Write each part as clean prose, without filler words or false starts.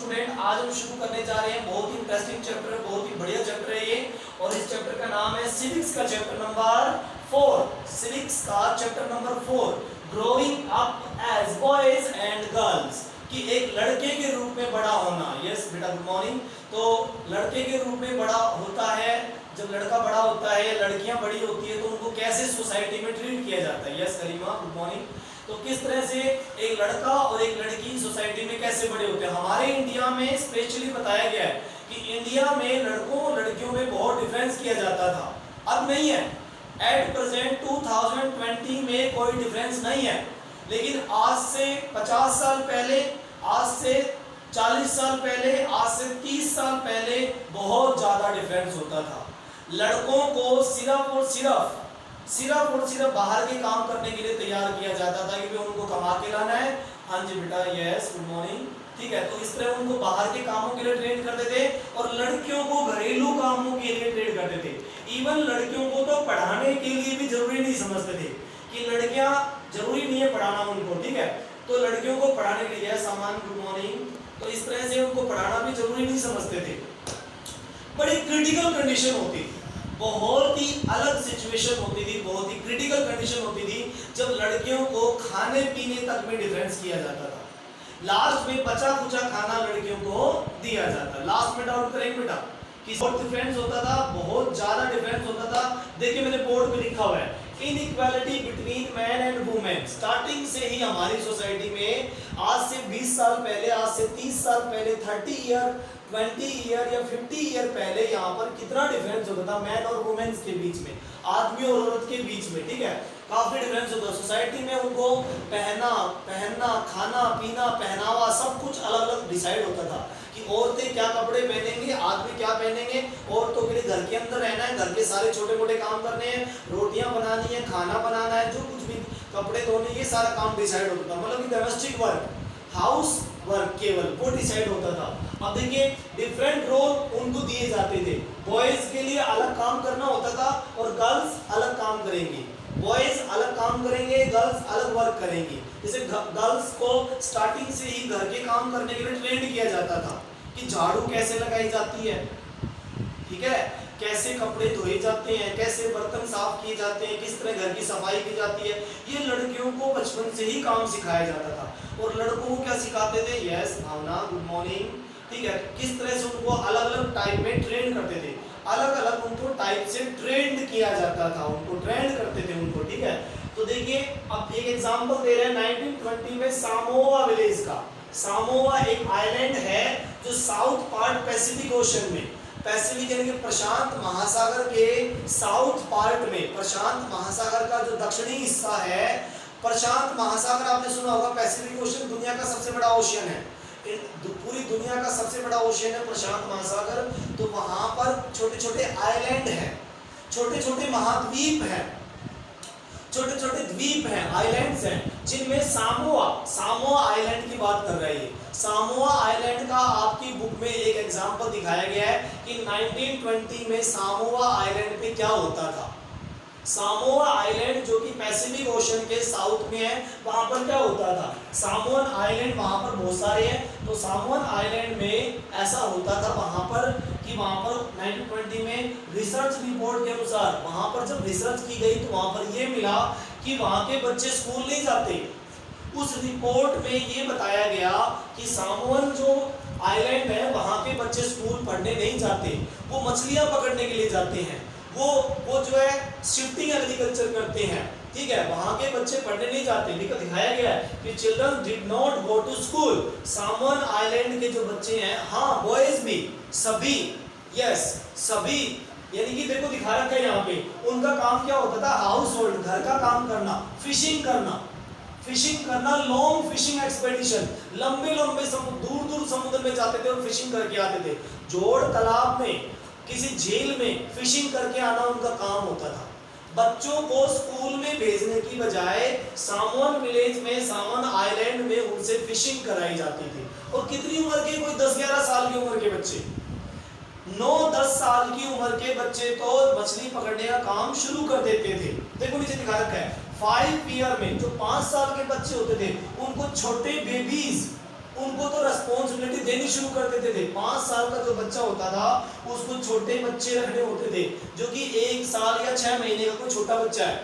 Student, आज हम शुरू करने जा रहे हैं बहुत ही इंटरेस्टिंग चैप्टर है, बहुत ही बढ़िया चैप्टर है ये। और इस चैप्टर का नाम है सिविक्स का चैप्टर नंबर 4। सिविक्स का chapter number 4, growing up as boys and girls, कि एक लड़के के रूप में बड़ा होना। यस बेटा, गुड मॉर्निंग। तो लड़के के रूप में बड़ा होता है, जब लड़का बड़ा होता है, लड़कियां बड़ी होती है, तो उनको कैसे सोसाइटी में ट्रीट किया जाता है। यस करीमा, गुड मॉर्निंग। तो किस तरह से एक लड़का और एक लड़की सोसाइटी में कैसे बड़े होते हैं। हमारे इंडिया में स्पेशली बताया गया है कि इंडिया में लड़कों और लड़कियों में बहुत डिफरेंस किया जाता था, अब नहीं है। एट प्रेजेंट 2020 में कोई डिफरेंस नहीं है, लेकिन आज से 50 साल पहले, आज से 40 साल पहले, आज से 30 साल पहले बहुत ज्यादा डिफरेंस होता था। लड़कों को सिर्फ और सिर्फ बाहर के काम करने के लिए तैयार किया जाता था कि उनको कमा के लाना है। हाँ जी बेटा, यस गुड मॉर्निंग, ठीक है। तो इस तरह उनको बाहर के कामों के लिए ट्रेन करते थे और लड़कियों को घरेलू कामों के लिए ट्रेन करते थे। इवन लड़कियों को तो पढ़ाने के लिए भी जरूरी नहीं समझते थे कि लड़कियां जरूरी नहीं है पढ़ाना उनको, ठीक है। तो लड़कियों को पढ़ाने के लिए सामान, गुड मॉर्निंग, तो इस तरह से उनको पढ़ाना भी जरूरी नहीं समझते थे। बड़ी क्रिटिकल कंडीशन होती थी, बहुत ही अलग सिचुएशन होती थी, बहुत ही क्रिटिकल कंडीशन होती थी जब लड़कियों को खाने पीने तक में डिफरेंस किया जाता था। लास्ट में बचा कुचा खाना लड़कियों को दिया जाता। लास्ट में डाउट करेंगे बेटा कि बहुत डिफरेंस होता था, बहुत ज्यादा डिफरेंस होता था। देखिए मैंने बोर्ड पे लिखा हुआ है, inequality between man and women. Starting से ही हमारी सोसाइटी में आज से 20 साल पहले, आज से 30 साल पहले, 30 ईयर, 20 ईयर या 50 ईयर पहले यहाँ पर कितना डिफरेंस होता था मैन और वुमेन्स के बीच में, आदमी और औरत के बीच में, ठीक है। काफी डिफरेंस होता है सोसाइटी में। उनको पहनना, खाना पीना, पहनावा सब कुछ अलग अलग डिसाइड होता था कि औरतें क्या कपड़े पहनेंगे, आदमी क्या पहनेंगे। औरतों के लिए घर के अंदर रहना है, घर के सारे छोटे मोटे काम करने हैं, रोटियां बनानी है, खाना बनाना है, जो कुछ भी, कपड़े धोने, ये सारा काम डिसाइड होता था। मतलब कि डोमेस्टिक वर्क, हाउस वर्क केवल वो डिसाइड होता था। अब देखिए डिफरेंट रोल उनको दिए जाते थे। बॉयज के लिए अलग काम करना होता था और गर्ल्स अलग काम करेंगी। बॉयज अलग काम करेंगे, गर्ल्स अलग वर्क करेंगी। जैसे गर्ल्स को स्टार्टिंग से ही घर के काम करने के लिए ट्रेन किया जाता था कि झाड़ू कैसे लगाई जाती है, ठीक है, कैसे कपड़े धोए जाते हैं, कैसे बर्तन साफ किए जाते हैं, किस तरह घर की सफाई की जाती है। ये लड़कियों को बचपन से ही काम सिखाया जाता था। और लड़कों को क्या सिखाते थे, यस भावना, गुड मॉर्निंग, ठीक है, किस तरह से उनको अलग अलग टाइप में ट्रेन करते थे, अलग अलग उनको टाइप से ट्रेंड किया जाता था, उनको ट्रेंड करते थे उनको, ठीक है। तो देखिए अब एक एग्जांपल दे रहे हैं 1920 में सामोआ विलेज का। सामोआ एक आइलैंड है जो साउथ पार्ट पैसिफिक ओशन में, पैसिफिक यानी कि प्रशांत महासागर के साउथ पार्ट में, प्रशांत महासागर का जो दक्षिणी हिस्सा है, प्रशांत महासागर आपने सुना होगा, पैसिफिक ओशन दुनिया का सबसे बड़ा ओशियन है, पूरी दुनिया का सबसे बड़ा ओशियन है प्रशांत महासागर। तो वहां पर छोटे छोटे आइलैंड हैं, छोटे छोटे महाद्वीप हैं, छोटे छोटे द्वीप हैं, आइलैंड्स हैं, जिनमें सामोआ आइलैंड की बात कर रही है। सामोआ आइलैंड का आपकी बुक में एक एग्जांपल दिखाया गया है कि 1920 में सामोआ आइलैंड पे क्या होता था। सामोआ आइलैंड जो कि पैसिफिक ओशन के साउथ में है, वहां पर क्या होता था। सामोअन आइलैंड वहां पर बहुत सारे हैं, तो सामोअन आइलैंड में ऐसा होता था वहां पर कि वहां पर 1920 में रिसर्च रिपोर्ट के अनुसार, वहां पर जब रिसर्च की गई तो वहां पर यह मिला कि वहां के बच्चे स्कूल नहीं जाते। उस रिपोर्ट में ये बताया गया कि सामोअन जो आइलैंड है वहां के बच्चे स्कूल पढ़ने नहीं जाते, वो मछलियां पकड़ने के लिए जाते हैं, वो जो है शिफ्टिंग एग्रीकल्चर करते हैं, ठीक है, वहां के बच्चे पढ़ने नहीं जाते। लेकिन दिखाया गया है कि children did not go to school. Samoan island के जो बच्चे हैं, हाँ बॉयज भी, सभी, यस सभी, यानी कि देखो दिखा रखा है यहाँ पे, उनका काम क्या होता था, हाउस होल्ड, घर का काम करना, फिशिंग करना, लॉन्ग फिशिंग एक्सपेडिशन, लंबे दूर दूर समुद्र में जाते थे और फिशिंग करके आते थे। जोड़ तालाब में, किसी झील में फिशिंग करके आना उनका काम होता था। बच्चों को स्कूल में भेजने की बजाय सामोअन विलेज में, सामोअन आइलैंड में उनसे फिशिंग कराई जाती थी। और कितनी उम्र के, कोई 10-11 साल की उम्र के बच्चे, 9-10 साल की उम्र के बच्चे तो मछली पकड़ने का काम शुरू कर देते थे। देखो नीचे दिखा रखा है, 5 ईयर में जो 5 साल के बच्चे होते थे उनको छोटे बेबीज उनको तो रेस्पॉन्सिबिलिटी देनी शुरू कर देते थे। 5 साल का जो बच्चा होता था उसको छोटे बच्चे रखने होते थे, जो कि 1 साल या 6 महीने का कोई छोटा बच्चा है,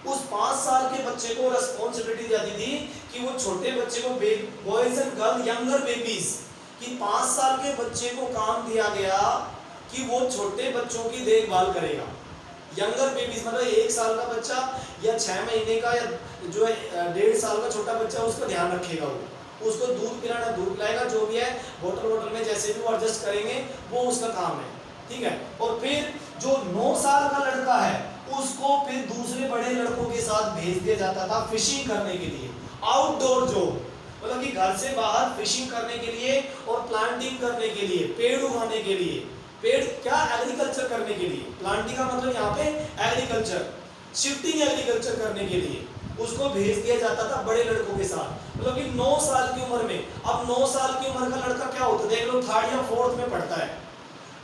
उस 5 साल के बच्चे को रेस्पॉन्सिबिलिटी जाती थी कि वो छोटे बच्चे को boys and girl younger babies कि 5 साल के बच्चे को काम दिया गया कि वो छोटे बच्चों की देखभाल करेगा। यंगर बेबीज मतलब 1 साल का बच्चा या 6 महीने का या जो है 1.5 साल का छोटा बच्चा, उसका ध्यान रखेगा, वो उसको दूध पिलाना दूध पिलाएगा, जो भी है बोतल में जैसे भी वो एडजस्ट करेंगे वो उसका काम है, ठीक है। और फिर जो 9 साल का लड़का है उसको फिर दूसरे बड़े लड़कों के साथ भेज दिया जाता था फिशिंग करने के लिए, आउटडोर जॉब, मतलब कि घर से बाहर फिशिंग करने के लिए और प्लांटिंग करने के लिए, पेड़ उगाने के लिए, पेड़ क्या एग्रीकल्चर करने के लिए, प्लांटिंग का मतलब यहाँ पे एग्रीकल्चर, शिफ्टिंग एग्रीकल्चर करने के लिए उसको भेज दिया जाता था बड़े लड़कों के साथ, मतलब कि 9 साल की उम्र में। अब 9 साल की उम्र का लड़का क्या होता है, देख लो 3rd या 4th में पढ़ता है,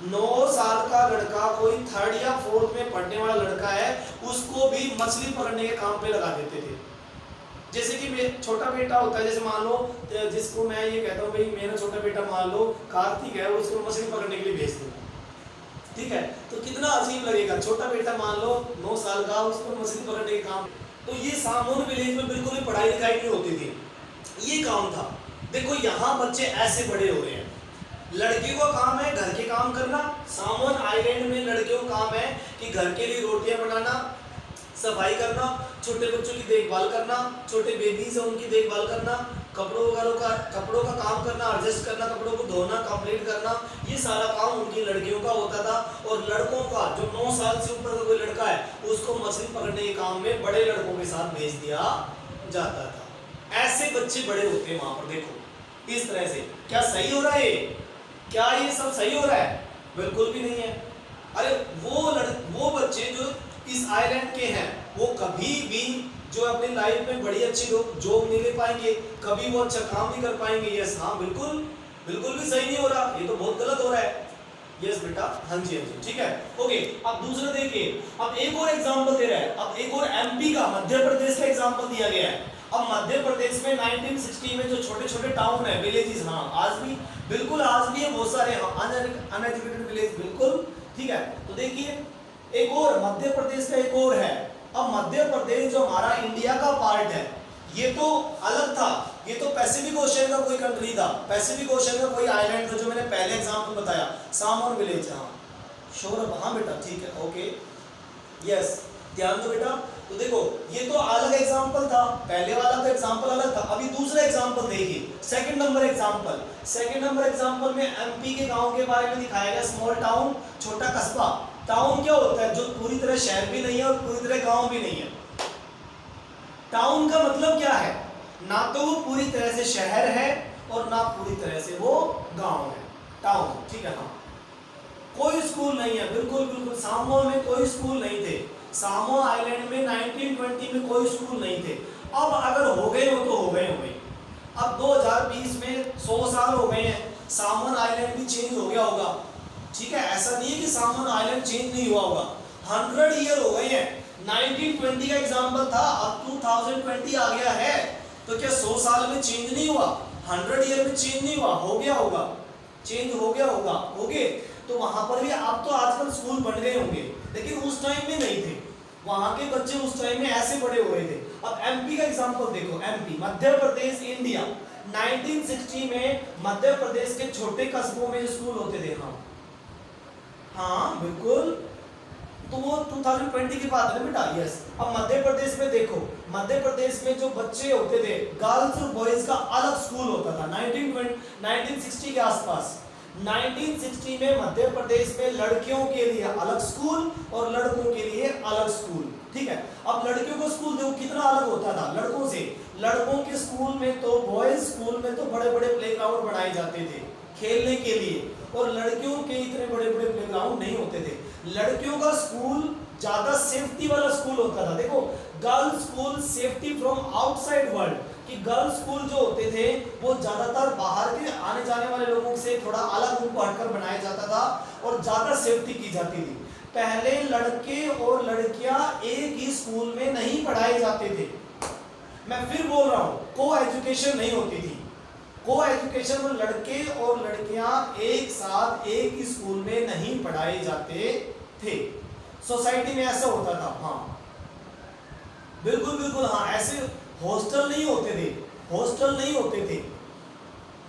9 साल का लड़का कोई 3rd या 4th में पढ़ने वाला लड़का है, उसको भी मछली पकड़ने के काम पे लगा देते थे। जैसे कि छोटा बेटा होता है, जैसे मान लो जिसको मैं ये कहता हूँ भाई मेरा छोटा बेटा मान लो कार्तिक है, उसको मछली पकड़ने के लिए भेज दो, ठीक है, तो कितना अजीब लगेगा। छोटा बेटा मान लो 9 साल का, उसको मछली पकड़ने के काम। तो ये सामोन विलेज में बिल्कुल भी पढ़ाई लिखाई नहीं होती थी, ये काम था। देखो यहाँ बच्चे ऐसे बड़े हो रहे हैं, लड़कियों का काम है घर के काम करना, सामोन आइलैंड में लड़कियों का काम है कि घर के लिए रोटियां बनाना, सफाई करना, छोटे बच्चों की देखभाल करना, छोटे बेबीज है उनकी देखभाल करना, कपड़ों का काम करना, एडजस्ट करना, कपड़ों को धोना, कंप्लीट करना, ये सारा काम उनकी लड़कियों का होता था। और लड़कों का जो 9 साल से ऊपर का कोई लड़का है उसको मछली पकड़ने के काम में बड़े लड़कों के साथ भेज दिया जाता था। ऐसे बच्चे बड़े होते हैं वहां पर, देखो इस तरह से। क्या सही हो रहा है? क्या ये सब सही हो रहा है? बिल्कुल भी नहीं है। अरे वो बच्चे जो इस आइलैंड के हैं वो कभी भी जो अपनी लाइफ में बड़ी अच्छी जॉब नहीं ले पाएंगे, कभी वो अच्छा काम नहीं कर पाएंगे। यस, हाँ बिल्कुल भी सही नहीं हो रहा, ये तो बहुत गलत हो रहा है। यस बेटा, हाँ जी, ठीक है, ओके। अब दूसरा देखिए, अब एक और एग्जांपल दे रहा है, अब एक और एमपी का, मध्य प्रदेश का एग्जांपल दिया गया है। अब मध्य प्रदेश में 1960 में जो छोटे छोटे टाउन है, विलेजेस, हाँ आज भी बिल्कुल आज भी है बहुत सारे अनएजुकेटेड विलेज, बिल्कुल ठीक है। तो देखिए एक और मध्य प्रदेश का एक और है। अब मध्य प्रदेश जो हमारा इंडिया का पार्ट है, ये तो अलग था, ये तो पैसिफिक ओशन का कोई कंट्री था, पैसिफिक ओशन का कोई आइलैंड था, जो मैंने पहले एग्जांपल बताया, सामोन विलेज। हाँ श्योर, हाँ बेटा ठीक है, ओके यस, ध्यान दो बेटा। तो देखो ये तो अलग एग्जांपल था, पहले वाला तो एग्जांपल अलग था। अभी दूसरा एग्जांपल देखिए, सेकंड नंबर एग्जांपल में एमपी के गांव के बारे में दिखाया गया, स्मॉल टाउन, छोटा कस्बा। टाउन क्या होता है? जो पूरी तरह शहर भी नहीं है और पूरी तरह गांव भी नहीं है। टाउन का मतलब क्या है? ना तो वो पूरी तरह से शहर है और ना पूरी तरह से वो गांव है, टाउन, ठीक है। हाँ कोई स्कूल नहीं है, बिल्कुल सामो में कोई स्कूल नहीं थे, सामो आइलैंड में 1920 में कोई स्कूल नहीं थे। अब अगर हो गए हो तो हो गए। अब 2020 में 100 साल हो गए हैं, सामोन आइलैंड भी चेंज हो गया होगा, ठीक है, ऐसा नहीं है कि सामोन आइलैंड चेंज नहीं हुआ होगा। 100 ईयर हो गए हैं, 1920 का एग्जांपल था, अब 2020 आ गया है, तो क्या 100 साल में चेंज नहीं हुआ? 100 ईयर में चेंज नहीं हुआ? हो गया होगा, चेंज हो गया होगा, ओके। तो वहां पर भी अब तो आजकल स्कूल बन गए होंगे, लेकिन उस टाइम में नहीं थे, वहां के बच्चे उस टाइम में ऐसे बड़े हो रहे थे। अब एमपी का एग्जांपल देखो, एमपी मध्य प्रदेश इंडिया, 1960 में मध्य प्रदेश के छोटे कस्बों में स्कूल होते थे। हाँ बिल्कुल, तो वो 2020 की बात है बेटा, यस। अब मध्य प्रदेश में देखो, मध्य प्रदेश में जो बच्चे होते थे, गर्ल्स और बॉयज का अलग स्कूल होता था 1960 के आसपास। 1960 में मध्य प्रदेश में लड़कियों के लिए अलग स्कूल और लड़कों के लिए अलग स्कूल, ठीक है। अब लड़कियों का स्कूल देखो कितना अलग होता था लड़कों से। लड़कों के स्कूल में तो, बॉयज स्कूल में तो बड़े बड़े प्लेग्राउंड बनाए जाते थे खेलने के लिए, और लड़कियों के इतने बड़े बड़े प्लेग्राउंड नहीं होते थे। लड़कियों का स्कूल ज्यादा सेफ्टी वाला स्कूल होता था। देखो girls school safety from outside world, कि गर्ल्स स्कूल जो होते थे वो ज्यादातर बाहर के आने जाने वाले लोगों से थोड़ा अलग उनको हटकर बनाया जाता था और ज्यादा सेफ्टी की जाती थी। पहले लड़के और लड़कियां एक ही स्कूल में नहीं पढ़ाए जाते थे। मैं फिर बोल रहा हूं, को एजुकेशन नहीं होती थी। को एजुकेशन में लड़के और लड़कियां एक साथ एक ही स्कूल में नहीं पढ़ाए जाते थे। सोसाइटी में ऐसा होता था। हाँ बिल्कुल बिल्कुल, हाँ ऐसे हॉस्टल नहीं होते थे, हॉस्टल नहीं होते थे,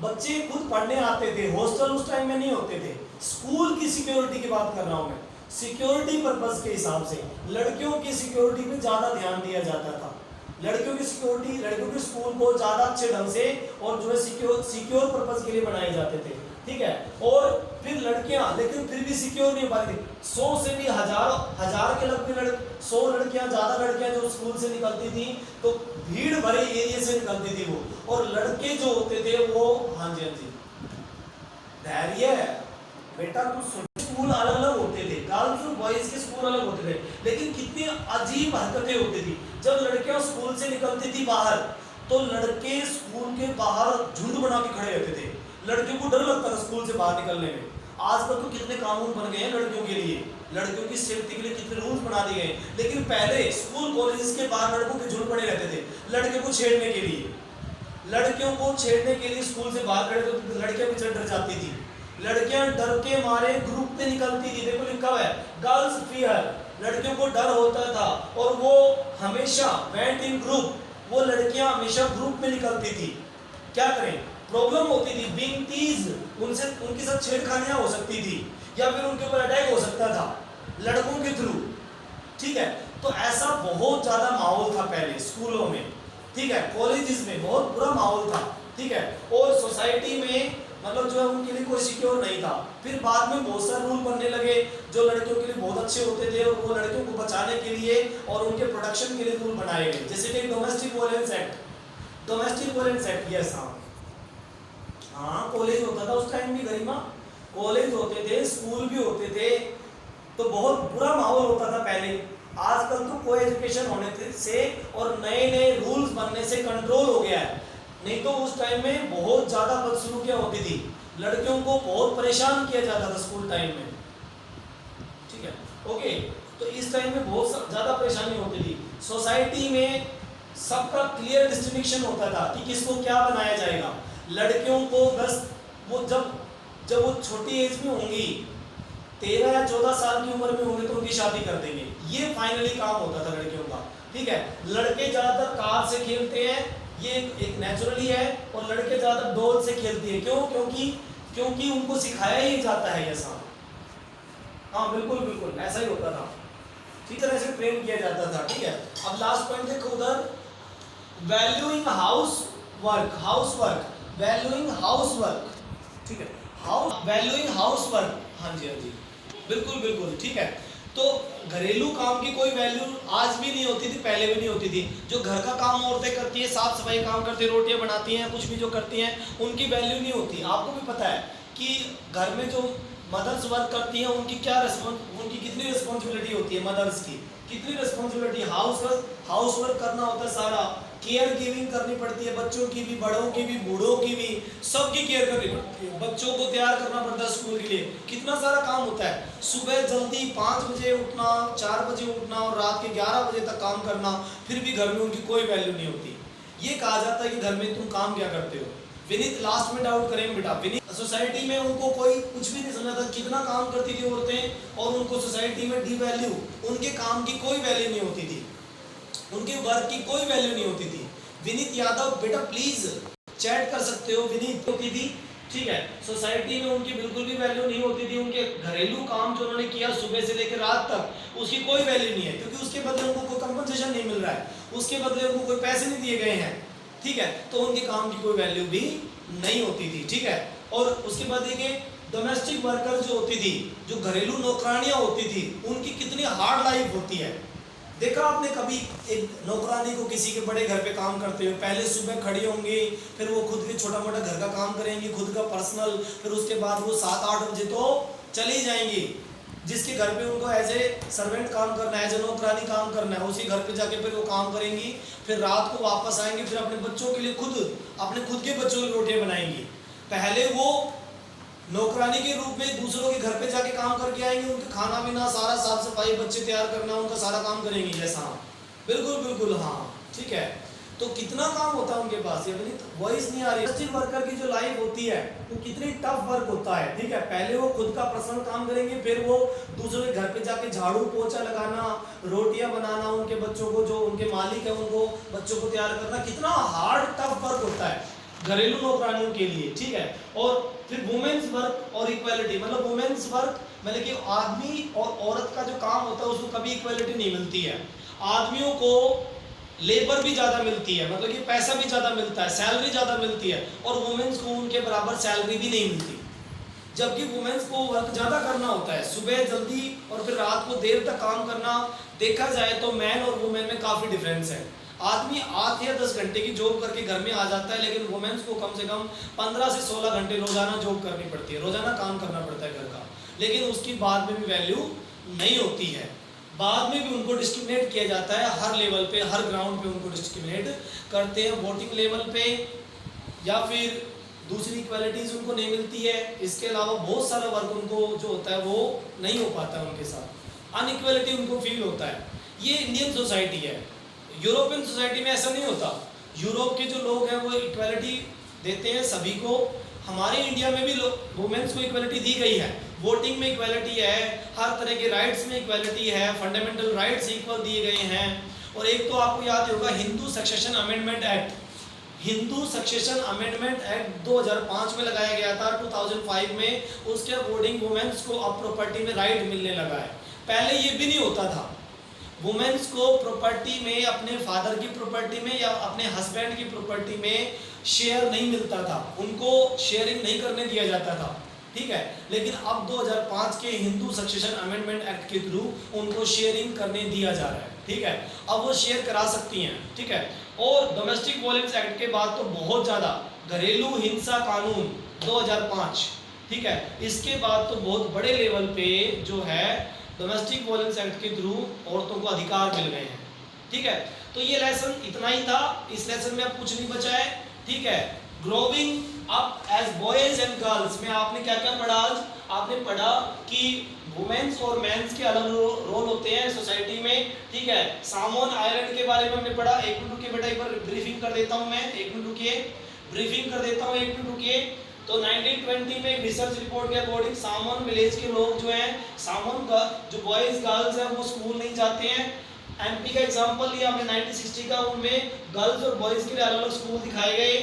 बच्चे खुद पढ़ने आते थे, हॉस्टल उस टाइम में नहीं होते थे। स्कूल की सिक्योरिटी की बात कर रहा हूं मैं, सिक्योरिटी पर्पस के हिसाब से लड़कियों की सिक्योरिटी पे ज्यादा ध्यान दिया जाता था। लड़कियों की सिक्योरिटी, लड़कियों के स्कूल को ज्यादा अच्छे ढंग से और जो है सिक्योर पर्पस के लिए बनाए जाते थे, ठीक है। और फिर लड़कियां लेकिन फिर भी सिक्योर नहीं हो पाती थी। 100 से भी हजार के लगभग 100 लड़कियां, ज्यादा लड़कियां जो स्कूल से निकलती थी तो भीड़ भरे एरिया से निकलती थी वो, और लड़के जो होते थे वो, हाँ जी हाँ जी, धैर्य बेटा कुछ स्कूल अलग अलग होते थे, गर्ल्स और बॉयज के स्कूल अलग होते थे, लेकिन कितनी अजीब हरकतें होती थी। जब लड़कियां स्कूल से निकलती थी बाहर तो लड़के स्कूल के बाहर झुंड बना के खड़े रहते थे। लड़कियों को डर लगता था स्कूल से बाहर निकलने में। आजकल तो कितने कानून बन गए हैं लड़कियों के लिए, लड़कियों की सेफ्टी के लिए कितने रूल्स बना दिए हैं, लेकिन पहले स्कूल कॉलेजेस के बाहर लड़कों के झुंड पड़े रहते थे लड़कियों को छेड़ने के लिए। लड़कियों को छेड़ने के लिए स्कूल से बाहर खड़े तो लड़कियां भी डर जाती थी। लड़कियां डर के मारे ग्रुप पे निकलती थी, देखो लिखा हुआ है गर्ल्स फियर, लड़कियों को डर होता था और वो हमेशा वेंट इन ग्रुप, वो लड़कियां हमेशा ग्रुप में निकलती थी। क्या करें, प्रॉब्लम होती थी, बीइंग टीज, उनसे उनके साथ छेड़खानियां हो सकती थी या फिर उनके ऊपर अटैक हो सकता था लड़कों के थ्रू, ठीक है। तो ऐसा बहुत ज्यादा माहौल था पहले स्कूलों में, ठीक है, कॉलेजेस में बहुत बुरा माहौल था, ठीक है। और सोसाइटी में मतलब जो है उनके लिए कोई सिक्योर नहीं था। फिर बाद में बहुत सारे रूल बनने लगे जो लड़कियों के लिए बहुत अच्छे होते थे और वो लड़कियों को बचाने के लिए और उनके प्रोटेक्शन के लिए रूल बनाए गए, जैसे कि domestic violence act, domestic violence act, yes हाँ कॉलेज होता था उस टाइम भी गरिमा, कॉलेज होते थे, स्कूल भी होते थे, तो बहुत बुरा माहौल होता था पहले। आजकल तो को एजुकेशन होने से और नए नए रूल्स बनने से कंट्रोल हो गया है, नहीं तो उस टाइम में बहुत ज्यादा बदसलूकियां होती थी, लड़कियों को बहुत परेशान किया जाता था स्कूल टाइम में, ठीक है ओके। तो इस टाइम में बहुत ज्यादा परेशानी होती थी। सोसाइटी में सबका क्लियर डिस्टिंक्शन होता था कि किसको क्या बनाया जाएगा। लड़कियों को बस वो जब वो छोटी एज में होंगी, 13 या 14 साल की उम्र में होंगे तो उनकी शादी कर देंगे, ये फाइनली काम होता था लड़कियों का, ठीक है। लड़के ज्यादातर कार से खेलते हैं, ये एक नेचुरली है, और लड़के ज्यादा डॉल से खेलते हैं, क्यों, क्योंकि उनको सिखाया ही जाता है ऐसा, हाँ बिल्कुल बिल्कुल ऐसा ही होता था, ठीक तरह से ट्रेन किया जाता था, ठीक है। अब लास्ट पॉइंट देखो उधर, valuing house work, valuing house work, ठीक है, वैल्यूइंग हाउस वर्क, हाँ जी हाँ जी बिल्कुल बिल्कुल, ठीक है। तो घरेलू काम की कोई वैल्यू आज भी नहीं होती थी, पहले भी नहीं होती थी। जो घर का काम औरतें करती है, साफ सफाई काम करती है, रोटियां बनाती हैं, कुछ भी जो करती हैं, उनकी वैल्यू नहीं होती। आपको भी पता है कि घर में जो मदर्स वर्क करती हैं उनकी कितनी रिस्पॉन्सिबिलिटी होती है, मदर्स की कितनी रिस्पॉन्सिबिलिटी, हाउस वर्क करना होता है सारा, केयर गिविंग करनी पड़ती है, बच्चों की भी, बड़ों की भी, बूढ़ों की भी, सबकी केयर करनी पड़ती है, बच्चों को तैयार करना पड़ता है स्कूल के लिए, कितना सारा काम होता है। सुबह जल्दी 5 बजे उठना, 4 बजे उठना और रात के 11 बजे तक काम करना, फिर भी घर में उनकी कोई वैल्यू नहीं होती। ये कहा जाता है कि घर में तुम काम क्या करते हो। विनीत लास्ट में डाउट करेंगे बेटा, विनीत सोसाइटी में उनको कोई कुछ भी नहीं समझा था, कितना काम करती थी औरतें, और उनको सोसाइटी में डी वैल्यू, उनके काम की कोई वैल्यू नहीं होती थी, उनके वर्क की कोई वैल्यू नहीं होती थी। विनीत यादव बेटा प्लीज चैट कर सकते हो, विनीत होती थी, ठीक है। सोसाइटी में उनकी बिल्कुल भी वैल्यू नहीं होती थी, उनके घरेलू काम जो उन्होंने किया सुबह से लेकर रात तक उसकी कोई वैल्यू नहीं है, क्योंकि उसके बदले उनको कोई कंपनसेशन नहीं मिल रहा है, उसके बदले उनको कोई पैसे नहीं दिए गए हैं, ठीक है। तो उनके काम की कोई वैल्यू भी नहीं होती थी, ठीक है। और उसके बाद देखिए डोमेस्टिक वर्कर जो होती थी, जो घरेलू नौकरानियां होती थी, उनकी कितनी हार्ड लाइफ होती है। देखा आपने कभी एक नौकरानी को किसी के बड़े घर पे काम करते हुए, पहले सुबह खड़ी होंगी, फिर वो खुद के छोटा मोटा घर का काम करेंगी, खुद का पर्सनल, फिर उसके बाद वो 7-8 बजे तो चली जाएंगी, जिसके घर पे उनको एज ए सर्वेंट काम करना है, एज ए नौकरानी काम करना है, उसी घर पे जाके फिर वो काम करेंगी, फिर रात को वापस आएंगी, फिर अपने बच्चों के लिए अपने खुद के बच्चों की रोटियां बनाएंगी। पहले वो नौकरानी के रूप में दूसरों के घर पे जाके काम करके आएंगे, उनका खाना पीना सारा, साफ सफाई, बच्चे तैयार करना, उनका सारा काम करेंगी, जैसा बिल्कुल बिल्कुल हाँ, ठीक है। तो कितना काम होता है उनके पास, ये अपनी वॉइस नहीं आ रही। डोमेस्टिक वर्कर की जो लाइफ होती है वो कितनी टफ वर्क होता है, ठीक है। पहले वो खुद का पर्सनल काम करेंगे, फिर वो दूसरों के घर पे जाके झाड़ू पोछा लगाना, रोटियां बनाना, उनके बच्चों को, जो उनके मालिक है उनको बच्चों को तैयार करना, कितना हार्ड टफ वर्क होता है घरेलू नौकरानियों के लिए, ठीक है। और फिर वुमेन्स वर्क और इक्वालिटी, मतलब वुमेन्स वर्क मतलब कि आदमी और औरत का जो काम होता है उसको कभी इक्वालिटी नहीं मिलती है। आदमियों को लेबर भी ज़्यादा मिलती है, मतलब कि पैसा भी ज़्यादा मिलता है, सैलरी ज़्यादा मिलती है, और वुमेन्स को उनके बराबर सैलरी भी नहीं मिलती। जबकि वुमेन्स को वर्क ज़्यादा करना होता है, सुबह जल्दी और फिर रात को देर तक काम करना। देखा जाए तो मैन और वुमेन में काफ़ी डिफरेंस है। आदमी 8 या 10 घंटे की जॉब करके घर में आ जाता है, लेकिन वुमेन्स को कम से कम 15 से 16 घंटे रोजाना जॉब करनी पड़ती है, रोजाना काम करना पड़ता है घर का, लेकिन उसकी बाद में भी वैल्यू नहीं होती है। बाद में भी उनको डिस्क्रिमिनेट किया जाता है, हर लेवल पे, हर ग्राउंड पे उनको डिस्क्रिमिनेट करते हैं, वोटिंग लेवल पे, या फिर दूसरी इक्वालिटीज उनको नहीं मिलती है। इसके अलावा बहुत सारा वर्क उनको जो होता है वो नहीं हो पाता है, उनके साथ अनइक्वालिटी उनको फील होता है। ये इंडियन सोसाइटी है, यूरोपियन सोसाइटी में ऐसा नहीं होता। यूरोप के जो लोग हैं वो इक्वालिटी देते हैं सभी को। हमारे इंडिया में भी वुमेन्स को इक्वालिटी दी गई है, वोटिंग में इक्वालिटी है, हर तरह के राइट्स में इक्वालिटी है, फंडामेंटल राइट्स इक्वल दिए गए हैं। और एक तो आपको याद होगा Hindu succession amendment act, Hindu succession amendment act 2005 में लगाया गया था, 2005 में। उसके अकॉर्डिंग वुमेन्स को अब प्रॉपर्टी में राइट मिलने लगा है। पहले ये भी नहीं होता था, वुमेन्स को प्रॉपर्टी में, अपने फादर की प्रॉपर्टी में या अपने हस्बैंड की प्रॉपर्टी में शेयर नहीं मिलता था, उनको शेयरिंग नहीं करने दिया जाता था, ठीक है। लेकिन अब 2005 के हिंदू सक्सेशन अमेंडमेंट एक्ट के थ्रू उनको शेयरिंग करने दिया जा रहा है, ठीक है। अब वो शेयर करा सकती हैं, ठीक है। और डोमेस्टिक वायलेंस एक्ट के बाद तो बहुत ज़्यादा, घरेलू हिंसा कानून 2005, ठीक है, इसके बाद तो बहुत बड़े लेवल पे जो है डोमेस्टिक वायलेंस एक्ट के थ्रू औरतों को अधिकार मिल गए हैं, ठीक है। तो ये लेसन इतना ही था, इस लेसन में अब कुछ नहीं बचा है, ठीक है। Growing up as boys and girls में आपने क्या क्या पढ़ा आज? आपने पढ़ा कि वुमेन्स और मेंस के अलग रोल होते हैं सोसाइटी में, ठीक है। सामोन आइलैंड के बारे में हमने पढ़ा। एक मिनट रुकिए बेटा, एक बार ब्रीफिंग कर देता हूँ मैं, एक मिनट रुकिए, ब्रीफिंग कर देता हूँ, एक मिनट रुकिए। तो 1920 में रिसर्च रिपोर्ट के अकॉर्डिंग सामोन विलेज के लोग जो हैं, सामोन का जो बॉयज गर्ल्स हैं वो स्कूल नहीं जाते हैं। एमपी का एग्जांपल लिया हमने 1960 का, उनमें गर्ल्स और बॉयज के लिए अलग अलग स्कूल दिखाए गए।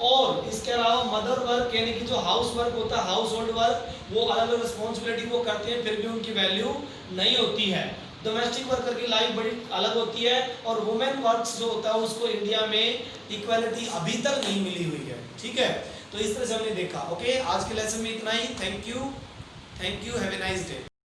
और इसके अलावा मदर वर्क यानी कि जो हाउस वर्क होता है, हाउस होल्ड वर्क, वो अलग अलग रिस्पॉन्सिबिलिटी वो करते हैं, फिर भी उनकी वैल्यू नहीं होती है। डोमेस्टिक वर्कर की लाइफ बड़ी अलग होती है, और वुमेन वर्क्स जो होता है उसको इंडिया में इक्वालिटी अभी तक नहीं मिली हुई है, ठीक है। तो इस तरह से हमने देखा। ओके, आज के लेसन में इतना ही। Thank you, have a nice day.